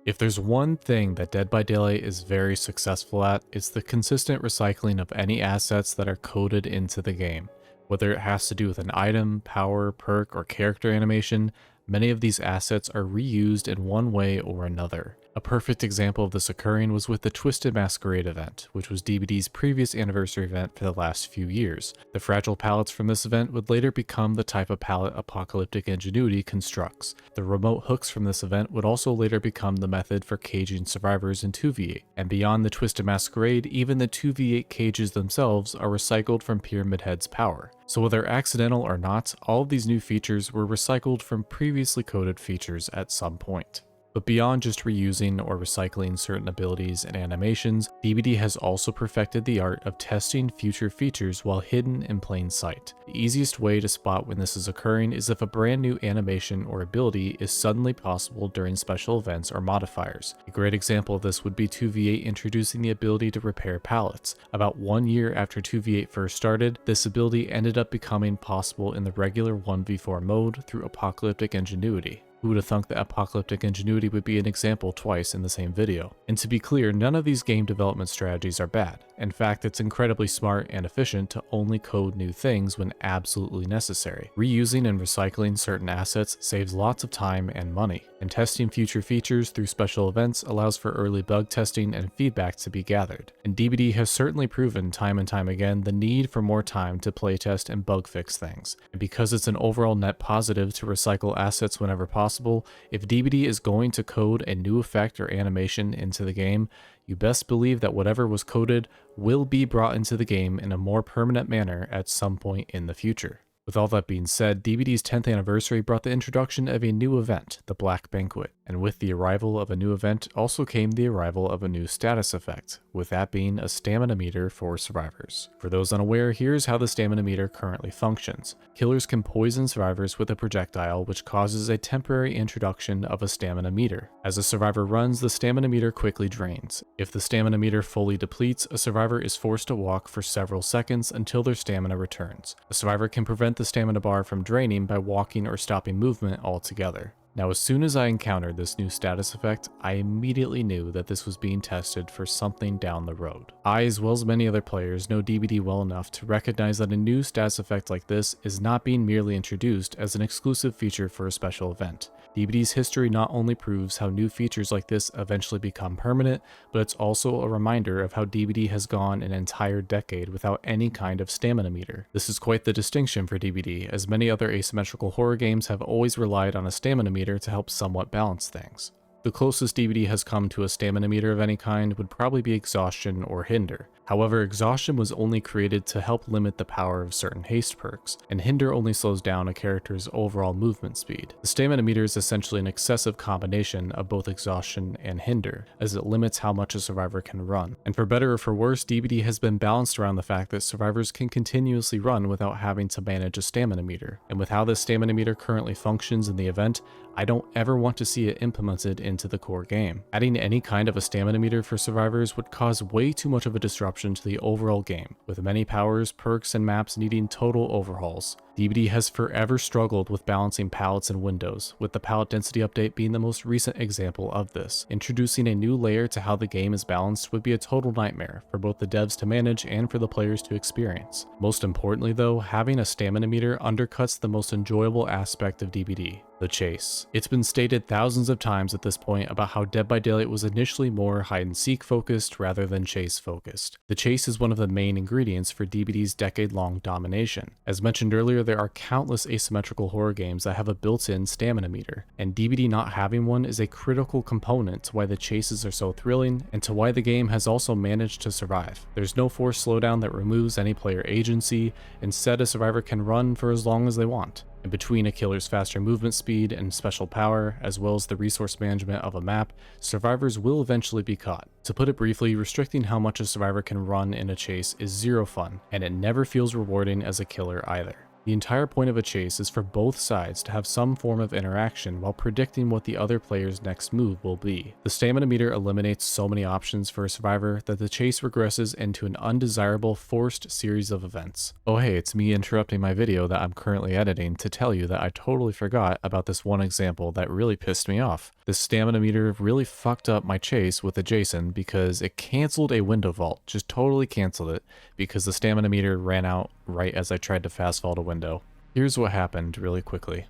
If there's one thing that Dead by Daylight is very successful at, it's the consistent recycling of any assets that are coded into the game. Whether it has to do with an item, power, perk, or character animation, many of these assets are reused in one way or another. A perfect example of this occurring was with the Twisted Masquerade event, which was DBD's previous anniversary event for the last few years. The fragile palettes from this event would later become the type of palette Apocalyptic Ingenuity constructs. The remote hooks from this event would also later become the method for caging survivors in 2v8. And beyond the Twisted Masquerade, even the 2v8 cages themselves are recycled from Pyramid Head's power. So whether accidental or not, all of these new features were recycled from previously coded features at some point. But beyond just reusing or recycling certain abilities and animations, DBD has also perfected the art of testing future features while hidden in plain sight. The easiest way to spot when this is occurring is if a brand new animation or ability is suddenly possible during special events or modifiers. A great example of this would be 2v8 introducing the ability to repair pallets. About 1 year after 2v8 first started, this ability ended up becoming possible in the regular 1v4 mode through Apocalyptic Ingenuity. Who would have thunk that Apocalyptic Ingenuity would be an example twice in the same video? And to be clear, none of these game development strategies are bad. In fact, it's incredibly smart and efficient to only code new things when absolutely necessary. Reusing and recycling certain assets saves lots of time and money, and testing future features through special events allows for early bug testing and feedback to be gathered. And DBD has certainly proven time and time again the need for more time to playtest and bug fix things. And because it's an overall net positive to recycle assets whenever possible, if DBD is going to code a new effect or animation into the game, you best believe that whatever was coded will be brought into the game in a more permanent manner at some point in the future. With all that being said, DBD's 10th anniversary brought the introduction of a new event, the Black Banquet, and with the arrival of a new event also came the arrival of a new status effect, with that being a stamina meter for survivors. For those unaware, here's how the stamina meter currently functions. Killers can poison survivors with a projectile, which causes a temporary introduction of a stamina meter. As a survivor runs, the stamina meter quickly drains. If the stamina meter fully depletes, a survivor is forced to walk for several seconds until their stamina returns. A survivor can prevent the stamina bar from draining by walking or stopping movement altogether. Now, as soon as I encountered this new status effect, I immediately knew that this was being tested for something down the road. I, as well as many other players, know DBD well enough to recognize that a new status effect like this is not being merely introduced as an exclusive feature for a special event. DBD's history not only proves how new features like this eventually become permanent, but it's also a reminder of how DBD has gone an entire decade without any kind of stamina meter. This is quite the distinction for DBD, as many other asymmetrical horror games have always relied on a stamina meter to help somewhat balance things. The closest DBD has come to a stamina meter of any kind would probably be Exhaustion or Hinder. However, Exhaustion was only created to help limit the power of certain haste perks, and Hinder only slows down a character's overall movement speed. The stamina meter is essentially an excessive combination of both Exhaustion and Hinder, as it limits how much a survivor can run. And for better or for worse, DBD has been balanced around the fact that survivors can continuously run without having to manage a stamina meter. And with how this stamina meter currently functions in the event, I don't ever want to see it implemented into the core game. Adding any kind of a stamina meter for survivors would cause way too much of a disruption to the overall game, with many powers, perks, and maps needing total overhauls. DBD has forever struggled with balancing palettes and windows, with the palette density update being the most recent example of this. Introducing a new layer to how the game is balanced would be a total nightmare for both the devs to manage and for the players to experience. Most importantly though, having a stamina meter undercuts the most enjoyable aspect of DBD, the chase. It's been stated thousands of times at this point about how Dead by Daylight was initially more hide-and-seek focused rather than chase focused. The chase is one of the main ingredients for DBD's decade-long domination. As mentioned earlier, there are countless asymmetrical horror games that have a built-in stamina meter, and DBD not having one is a critical component to why the chases are so thrilling and to why the game has also managed to survive. There's no forced slowdown that removes any player agency. Instead, a survivor can run for as long as they want. And between a killer's faster movement speed and special power, as well as the resource management of a map, survivors will eventually be caught. To put it briefly, restricting how much a survivor can run in a chase is zero fun, and it never feels rewarding as a killer either. The entire point of a chase is for both sides to have some form of interaction while predicting what the other player's next move will be. The stamina meter eliminates so many options for a survivor that the chase regresses into an undesirable, forced series of events. Oh hey, it's me interrupting my video that I'm currently editing to tell you that I totally forgot about this one example that really pissed me off. This stamina meter really fucked up my chase with a Jason because it canceled a window vault, just totally canceled it, because the stamina meter ran out right as I tried to fast vault a window. Here's what happened really quickly.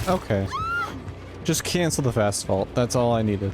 Okay. Just cancel the fast vault, that's all I needed.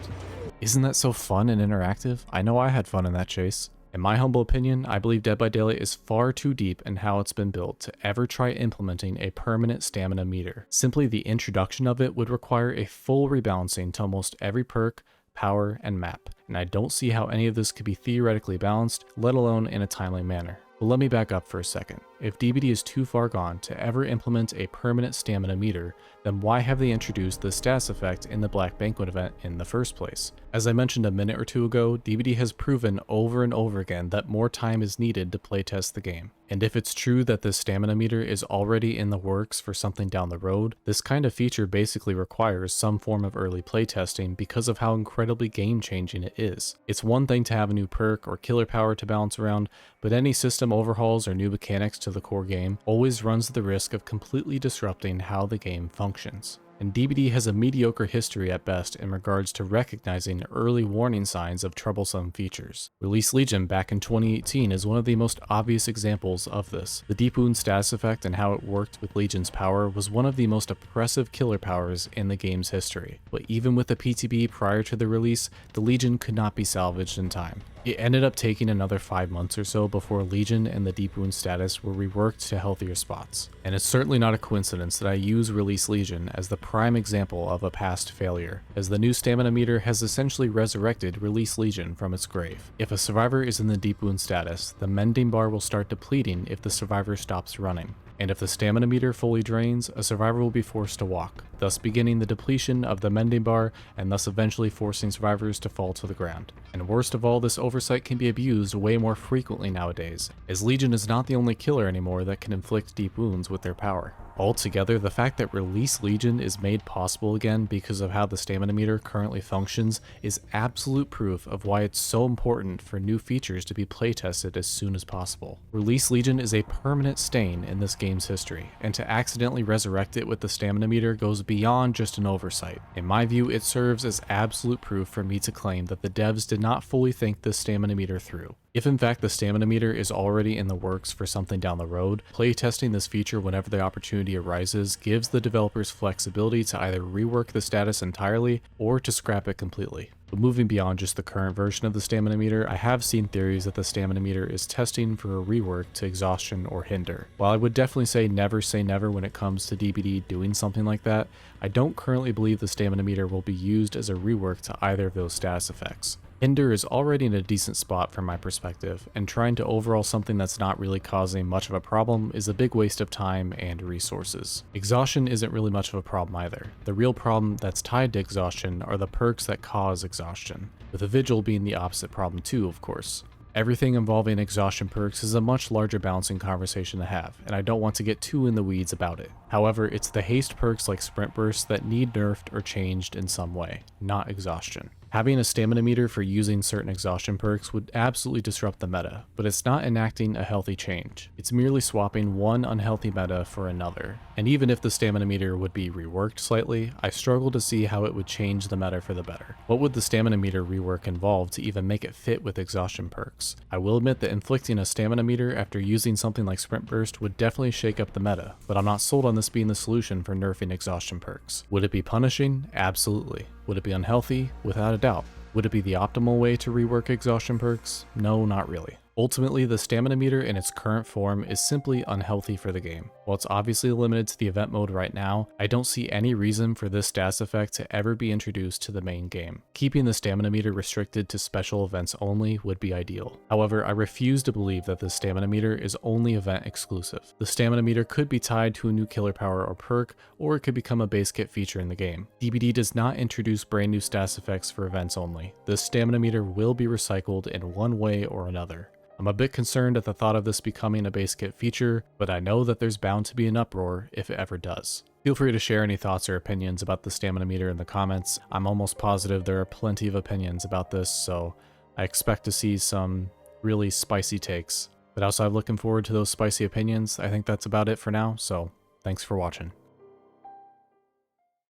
Isn't that so fun and interactive? I know I had fun in that chase. In my humble opinion, I believe Dead by Daylight is far too deep in how it's been built to ever try implementing a permanent stamina meter. Simply the introduction of it would require a full rebalancing to almost every perk, power, and map, and I don't see how any of this could be theoretically balanced, let alone in a timely manner. But let me back up for a second. If DBD is too far gone to ever implement a permanent stamina meter, then why have they introduced the status effect in the Black Banquet event in the first place? As I mentioned a minute or two ago, DBD has proven over and over again that more time is needed to playtest the game. And if it's true that this stamina meter is already in the works for something down the road, this kind of feature basically requires some form of early playtesting because of how incredibly game-changing it is. It's one thing to have a new perk or killer power to bounce around, but any system overhauls or new mechanics to the core game always runs the risk of completely disrupting how the game functions. And DBD has a mediocre history at best in regards to recognizing early warning signs of troublesome features. Release Legion back in 2018 is one of the most obvious examples of this. The Deep Wound status effect and how it worked with Legion's power was one of the most oppressive killer powers in the game's history. But even with the PTB prior to the release, the Legion could not be salvaged in time. It ended up taking another 5 months or so before Legion and the Deep Wound status were reworked to healthier spots. And it's certainly not a coincidence that I use Release Legion as the prime example of a past failure, as the new stamina meter has essentially resurrected Release Legion from its grave. If a survivor is in the Deep Wound status, the mending bar will start depleting if the survivor stops running. And if the stamina meter fully drains, a survivor will be forced to walk, thus beginning the depletion of the mending bar and thus eventually forcing survivors to fall to the ground. And worst of all, this oversight can be abused way more frequently nowadays, as Legion is not the only killer anymore that can inflict deep wounds with their power. Altogether, the fact that Release Legion is made possible again because of how the stamina meter currently functions is absolute proof of why it's so important for new features to be playtested as soon as possible. Release Legion is a permanent stain in this game's history, and to accidentally resurrect it with the stamina meter goes beyond just an oversight. In my view, it serves as absolute proof for me to claim that the devs did not fully think this stamina meter through. If in fact the stamina meter is already in the works for something down the road, playtesting this feature whenever the opportunity arises gives the developers flexibility to either rework the status entirely or to scrap it completely. But moving beyond just the current version of the stamina meter, I have seen theories that the stamina meter is testing for a rework to exhaustion or hinder. While I would definitely say never when it comes to DBD doing something like that, I don't currently believe the stamina meter will be used as a rework to either of those status effects. Hinder is already in a decent spot from my perspective, and trying to overhaul something that's not really causing much of a problem is a big waste of time and resources. Exhaustion isn't really much of a problem either. The real problem that's tied to exhaustion are the perks that cause exhaustion, with a Vigil being the opposite problem too, of course. Everything involving exhaustion perks is a much larger balancing conversation to have, and I don't want to get too in the weeds about it. However, it's the haste perks like Sprint Burst that need nerfed or changed in some way, not exhaustion. Having a stamina meter for using certain exhaustion perks would absolutely disrupt the meta, but it's not enacting a healthy change. It's merely swapping one unhealthy meta for another. And even if the stamina meter would be reworked slightly, I struggle to see how it would change the meta for the better. What would the stamina meter rework involve to even make it fit with exhaustion perks? I will admit that inflicting a stamina meter after using something like Sprint Burst would definitely shake up the meta, but I'm not sold on this being the solution for nerfing exhaustion perks. Would it be punishing? Absolutely. Would it be unhealthy? Without a doubt. Would it be the optimal way to rework exhaustion perks? No, not really. Ultimately, the stamina meter in its current form is simply unhealthy for the game. While it's obviously limited to the event mode right now, I don't see any reason for this stats effect to ever be introduced to the main game. Keeping the stamina meter restricted to special events only would be ideal. However, I refuse to believe that the stamina meter is only event exclusive. The stamina meter could be tied to a new killer power or perk, or it could become a base kit feature in the game. DBD does not introduce brand new stats effects for events only. The stamina meter will be recycled in one way or another. I'm a bit concerned at the thought of this becoming a base kit feature, but I know that there's bound to be an uproar if it ever does. Feel free to share any thoughts or opinions about the stamina meter in the comments. I'm almost positive there are plenty of opinions about this, so I expect to see some really spicy takes. But outside of looking forward to those spicy opinions, I think that's about it for now, so thanks for watching.